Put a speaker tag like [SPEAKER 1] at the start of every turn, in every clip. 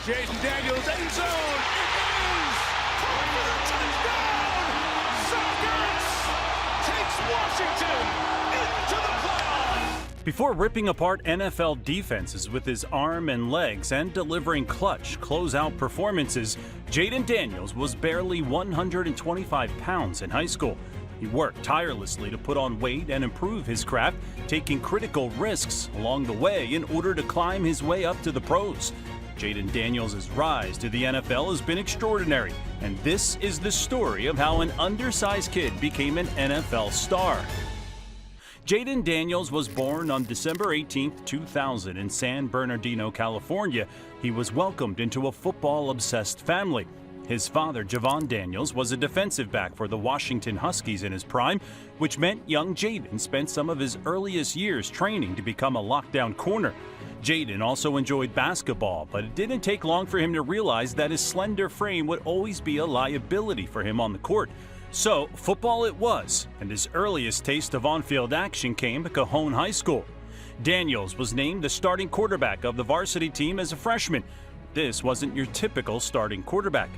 [SPEAKER 1] Jayden Daniels, end zone. It is caught for the touchdown. Sockers takes Washington into the playoffs.
[SPEAKER 2] Before ripping apart NFL defenses with his arm and legs and delivering clutch closeout performances, Jayden Daniels was barely 125 pounds in high school. He worked tirelessly to put on weight and improve his craft, taking critical risks along the way in order to climb his way up to the pros. Jayden Daniels' rise to the NFL has been extraordinary, and this is the story of how an undersized kid became an NFL star. Jayden Daniels was born on December 18, 2000 in San Bernardino, California. He was welcomed into a football-obsessed family. His father, Javon Daniels, was a defensive back for the Washington Huskies in his prime, which meant young Jayden spent some of his earliest years training to become a lockdown corner. Jayden also enjoyed basketball, but it didn't take long for him to realize that his slender frame would always be a liability for him on the court. So, football it was, and his earliest taste of on-field action came at Cajon High School. Daniels was named the starting quarterback of the varsity team as a freshman. This wasn't your typical starting quarterback.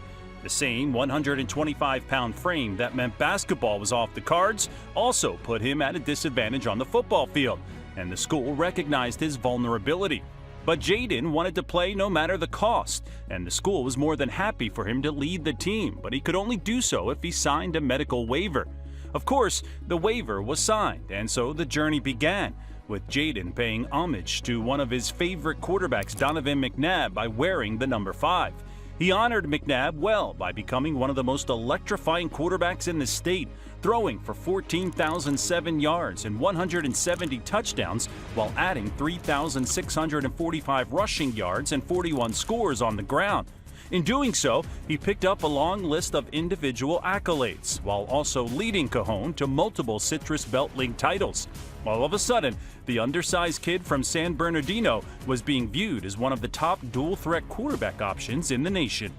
[SPEAKER 2] The same 125-pound frame that meant basketball was off the cards also put him at a disadvantage on the football field, and the school recognized his vulnerability. But Jayden wanted to play no matter the cost, and the school was more than happy for him to lead the team, but he could only do so if he signed a medical waiver. Of course, the waiver was signed, and so the journey began, with Jayden paying homage to one of his favorite quarterbacks, Donovan McNabb, by wearing the number 5. He honored McNabb well by becoming one of the most electrifying quarterbacks in the state, throwing for 14,007 yards and 170 touchdowns while adding 3,645 rushing yards and 41 scores on the ground. In doing so, he picked up a long list of individual accolades, while also leading Cajon to multiple Citrus Belt League titles. All of a sudden, the undersized kid from San Bernardino was being viewed as one of the top dual-threat quarterback options in the nation.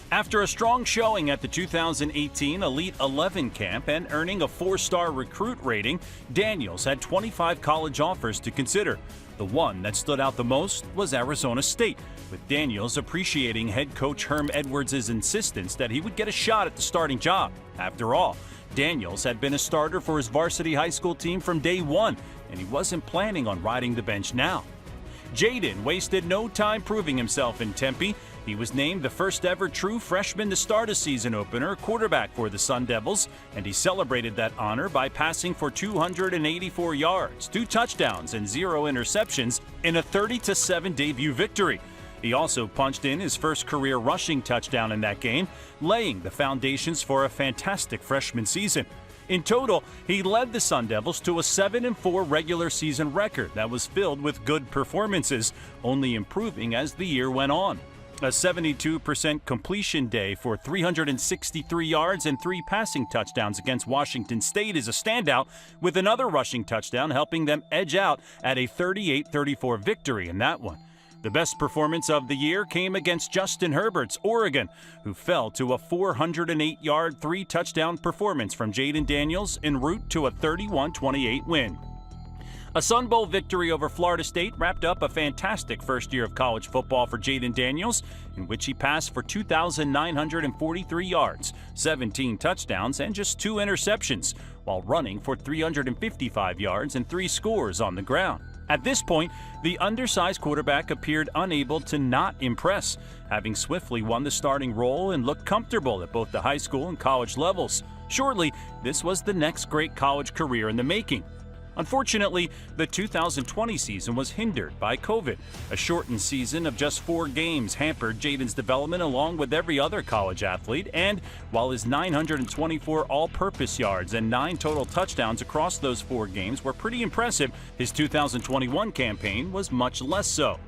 [SPEAKER 2] After a strong showing at the 2018 Elite 11 camp and earning a 4-star recruit rating, Daniels had 25 college offers to consider. The one that stood out the most was Arizona State, with Daniels appreciating head coach Herm Edwards' insistence that he would get a shot at the starting job. After all, Daniels had been a starter for his varsity high school team from day one, and he wasn't planning on riding the bench now. Jayden wasted no time proving himself in Tempe. He was named the first ever true freshman to start a season opener quarterback for the Sun Devils, and he celebrated that honor by passing for 284 yards, 2 touchdowns, and 0 interceptions in a 30-7 debut victory. He also punched in his first career rushing touchdown in that game, laying the foundations for a fantastic freshman season. In total, he led the Sun Devils to a 7-4 regular season record that was filled with good performances, only improving as the year went on. A 72% completion day for 363 yards and 3 passing touchdowns against Washington State is a standout, with another rushing touchdown helping them edge out at a 38-34 victory in that one. The best performance of the year came against Justin Herbert's Oregon, who fell to a 408-yard, 3-touchdown performance from Jayden Daniels en route to a 31-28 win. A Sun Bowl victory over Florida State wrapped up a fantastic first year of college football for Jayden Daniels, in which he passed for 2,943 yards, 17 touchdowns, and just 2 interceptions, while running for 355 yards and 3 scores on the ground. At this point, the undersized quarterback appeared unable to not impress, having swiftly won the starting role and looked comfortable at both the high school and college levels. Surely, this was the next great college career in the making. Unfortunately, the 2020 season was hindered by COVID. A shortened season of just 4 games hampered Jayden's development along with every other college athlete, and while his 924 all-purpose yards and 9 total touchdowns across those 4 games were pretty impressive, his 2021 campaign was much less so.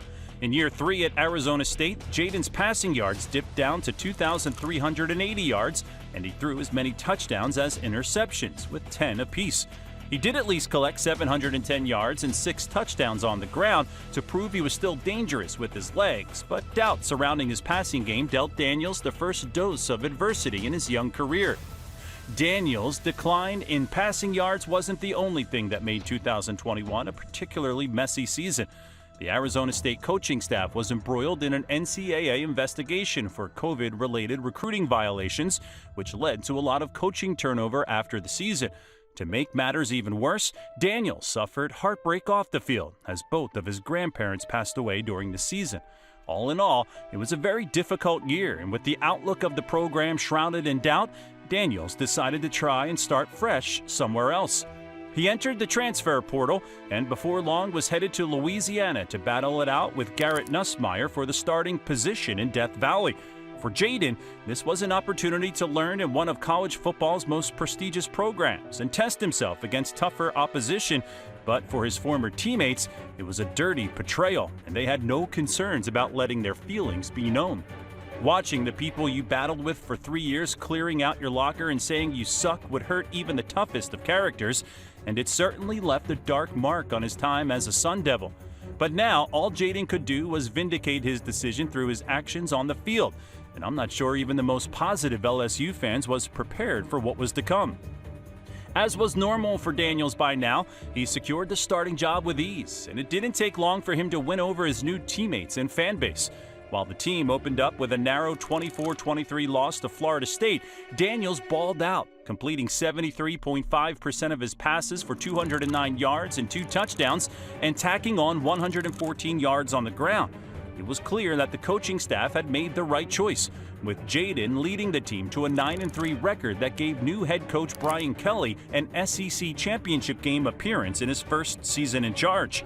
[SPEAKER 2] In year 3 at Arizona State, Jayden's passing yards dipped down to 2,380 yards, and he threw as many touchdowns as interceptions, with 10 apiece. He did at least collect 710 yards and 6 touchdowns on the ground to prove he was still dangerous with his legs, but doubt surrounding his passing game dealt Daniels the first dose of adversity in his young career. Daniels' decline in passing yards wasn't the only thing that made 2021 a particularly messy season. The Arizona State coaching staff was embroiled in an NCAA investigation for COVID-related recruiting violations, which led to a lot of coaching turnover after the season. To make matters even worse, Daniels suffered heartbreak off the field as both of his grandparents passed away during the season. All in all, it was a very difficult year, and with the outlook of the program shrouded in doubt, Daniels decided to try and start fresh somewhere else. He entered the transfer portal and before long was headed to Louisiana to battle it out with Garrett Nussmeier for the starting position in Death Valley. For Jayden, this was an opportunity to learn in one of college football's most prestigious programs and test himself against tougher opposition. But for his former teammates, it was a dirty betrayal, and they had no concerns about letting their feelings be known. Watching the people you battled with for 3 years clearing out your locker and saying you suck would hurt even the toughest of characters, and it certainly left a dark mark on his time as a Sun Devil. But now, all Jayden could do was vindicate his decision through his actions on the field, and I'm not sure even the most positive LSU fans was prepared for what was to come. As was normal for Daniels by now, he secured the starting job with ease, and it didn't take long for him to win over his new teammates and fan base. While the team opened up with a narrow 24-23 loss to Florida State, Daniels balled out, completing 73.5% of his passes for 209 yards and 2 touchdowns, and tacking on 114 yards on the ground. It was clear that the coaching staff had made the right choice, with Jayden leading the team to a 9-3 record that gave new head coach Brian Kelly an SEC championship game appearance in his first season in charge.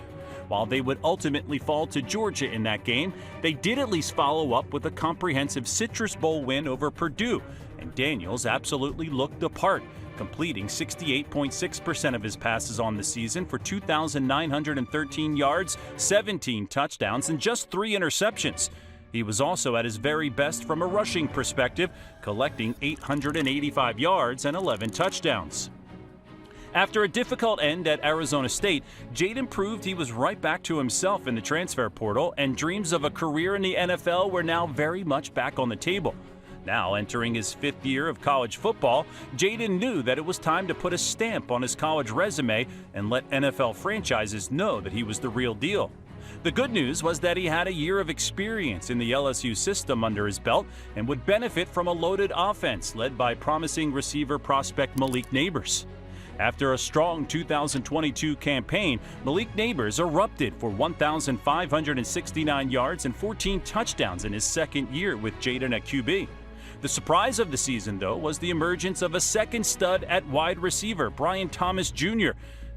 [SPEAKER 2] While they would ultimately fall to Georgia in that game, they did at least follow up with a comprehensive Citrus Bowl win over Purdue, and Daniels absolutely looked the part, completing 68.6% of his passes on the season for 2,913 yards, 17 touchdowns, and just 3 interceptions. He was also at his very best from a rushing perspective, collecting 885 yards and 11 touchdowns. After a difficult end at Arizona State, Jayden proved he was right back to himself in the transfer portal, and dreams of a career in the NFL were now very much back on the table. Now entering his 5th year of college football, Jayden knew that it was time to put a stamp on his college resume and let NFL franchises know that he was the real deal. The good news was that he had a year of experience in the LSU system under his belt and would benefit from a loaded offense led by promising receiver prospect Malik Nabers. After a strong 2022 campaign, Malik Nabers erupted for 1,569 yards and 14 touchdowns in his second year with Jayden at QB. The surprise of the season, though, was the emergence of a second stud at wide receiver, Brian Thomas Jr.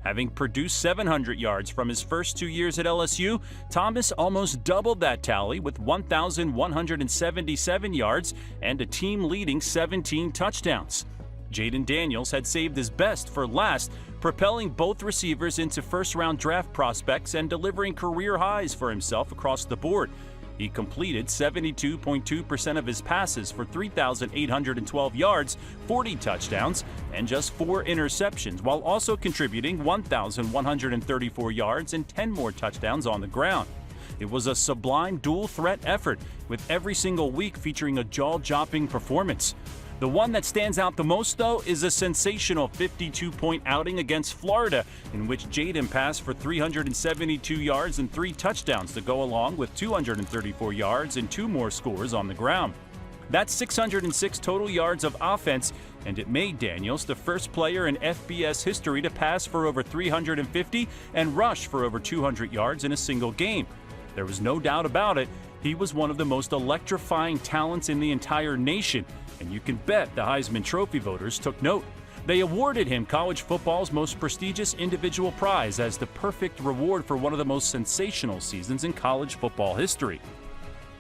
[SPEAKER 2] Having produced 700 yards from his first 2 years at LSU, Thomas almost doubled that tally with 1,177 yards and a team-leading 17 touchdowns. Jayden Daniels had saved his best for last, propelling both receivers into first-round draft prospects and delivering career highs for himself across the board. He completed 72.2% of his passes for 3,812 yards, 40 touchdowns, and just 4 interceptions, while also contributing 1,134 yards and 10 more touchdowns on the ground. It was a sublime dual-threat effort, with every single week featuring a jaw-dropping performance. The one that stands out the most, though, is a sensational 52-point outing against Florida, in which Jayden passed for 372 yards and 3 touchdowns to go along with 234 yards and 2 more scores on the ground. That's 606 total yards of offense, and it made Daniels the first player in FBS history to pass for over 350 and rush for over 200 yards in a single game. There was no doubt about it, he was one of the most electrifying talents in the entire nation, and you can bet the Heisman Trophy voters took note. They awarded him college football's most prestigious individual prize as the perfect reward for one of the most sensational seasons in college football history.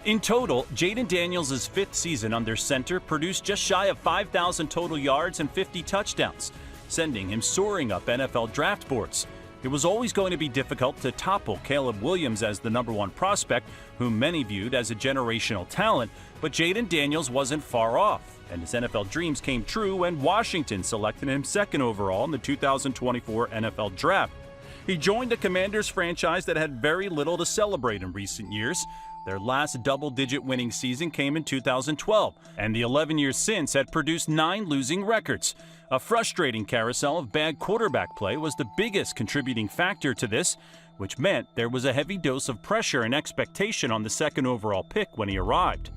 [SPEAKER 2] In total, Jayden Daniels' 5th season under center produced just shy of 5,000 total yards and 50 touchdowns, sending him soaring up NFL draft boards. It was always going to be difficult to topple Caleb Williams as the #1 prospect, whom many viewed as a generational talent, but Jayden Daniels wasn't far off, and his NFL dreams came true when Washington selected him 2nd overall in the 2024 NFL Draft. He joined a Commanders franchise that had very little to celebrate in recent years, Their last double-digit winning season came in 2012, and the 11 years since had produced 9 losing records. A frustrating carousel of bad quarterback play was the biggest contributing factor to this, which meant there was a heavy dose of pressure and expectation on the second overall pick when he arrived.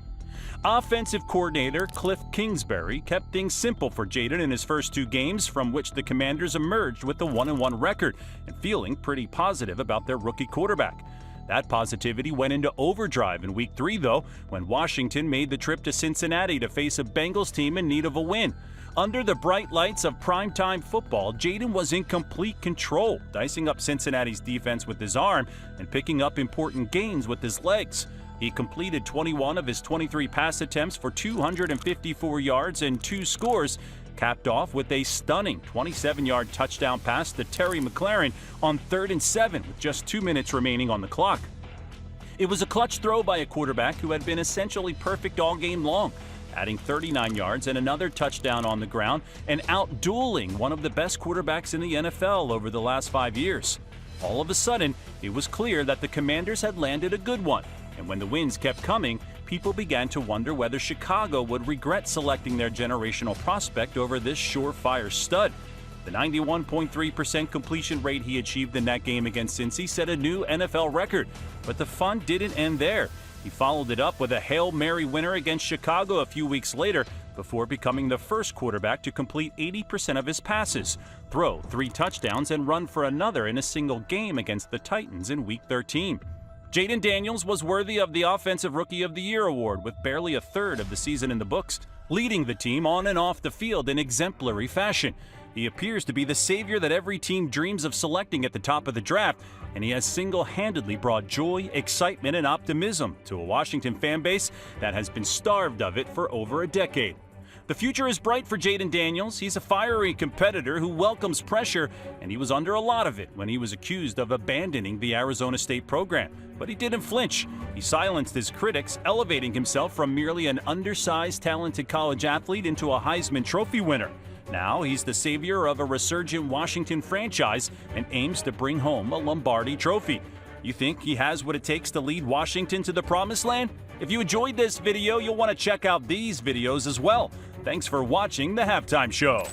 [SPEAKER 2] Offensive coordinator Cliff Kingsbury kept things simple for Jayden in his first 2 games, from which the Commanders emerged with a 1-1 record and feeling pretty positive about their rookie quarterback. That positivity went into overdrive in Week 3, though, when Washington made the trip to Cincinnati to face a Bengals team in need of a win. Under the bright lights of primetime football, Jayden was in complete control, dicing up Cincinnati's defense with his arm and picking up important gains with his legs. He completed 21 of his 23 pass attempts for 254 yards and 2 scores, capped off with a stunning 27-yard touchdown pass to Terry McLaurin on 3rd and 7 with just 2 minutes remaining on the clock. It was a clutch throw by a quarterback who had been essentially perfect all game long, adding 39 yards and another touchdown on the ground and out-dueling one of the best quarterbacks in the NFL over the last 5 years. All of a sudden, it was clear that the Commanders had landed a good one, and when the wins kept coming, people began to wonder whether Chicago would regret selecting their generational prospect over this surefire stud. The 91.3% completion rate he achieved in that game against Cincy set a new NFL record, but the fun didn't end there. He followed it up with a Hail Mary winner against Chicago a few weeks later before becoming the first quarterback to complete 80% of his passes, throw 3 touchdowns, and run for another in a single game against the Titans in Week 13. Jayden Daniels was worthy of the Offensive Rookie of the Year award with barely a third of the season in the books, leading the team on and off the field in exemplary fashion. He appears to be the savior that every team dreams of selecting at the top of the draft, and he has single-handedly brought joy, excitement, and optimism to a Washington fan base that has been starved of it for over a decade. The future is bright for Jayden Daniels. He's a fiery competitor who welcomes pressure, and he was under a lot of it when he was accused of abandoning the Arizona State program. But he didn't flinch. He silenced his critics, elevating himself from merely an undersized, talented college athlete into a Heisman Trophy winner. Now he's the savior of a resurgent Washington franchise and aims to bring home a Lombardi trophy. You think he has what it takes to lead Washington to the promised land? If you enjoyed this video, you'll want to check out these videos as well. Thanks for watching The Halftime Show.